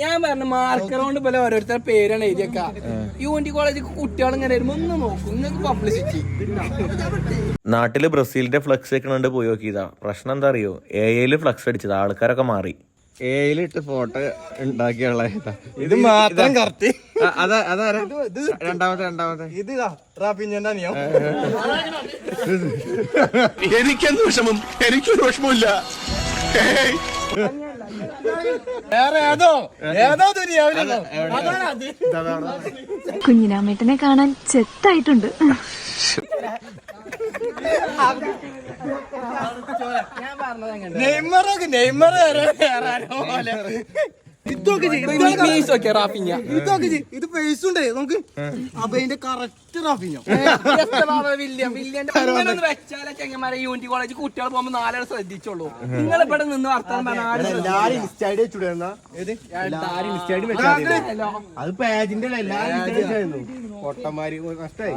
ഞാൻ പറഞ്ഞ മാർക്കർ കൊണ്ട് പോലെ ഓരോരുത്തരുടെ പേരാണ് എഴുതിയേക്ക. യൂണിറ്റി കോളേജ് കുട്ടികൾ ഇങ്ങനെ വരുമ്പോ ഒന്ന് നോക്കും, നിങ്ങൾക്ക് പബ്ലിസിറ്റി. നാട്ടില് ബ്രസീലിന്റെ ഫ്ലക്സ് വെക്കണുണ്ട് പോയി നോക്കിയതാ. പ്രശ്നം എന്താ അറിയോ, എയിൽ ഫ്ലക്സ് അടിച്ചത്, ആൾക്കാരൊക്കെ മാറി. എയിലിട്ട് ഫോട്ടോ ഉണ്ടാക്കിയുള്ള ഇത് മാത്രം കറക്റ്റ്. രണ്ടാമത്തെ ഇത് റാപ്പിഞ്ഞന്റെ അനിയോ. എനിക്കെന്ത് വിഷമം? എനിക്കൊരു വിഷമമില്ല. കുഞ്ഞിനാമേട്ടനെ കാണാൻ ചെത്തായിട്ടുണ്ട്. ഇത് ഫേസ് ഉണ്ട് നമുക്ക്. അബൈന്റെ കറക്റ്റ് റാഫിഞ്ഞോ വെച്ചാലെ യൂണിറ്റി കോളേജ് കുട്ടികൾ പോകുമ്പോ 4 ആൾ ശ്രദ്ധിച്ചോളൂ. നിങ്ങൾ ഇവിടെ നിന്ന് വർത്താനം അത് പേജിന്റെ പൊട്ടന്മാര് നഷ്ടമായി.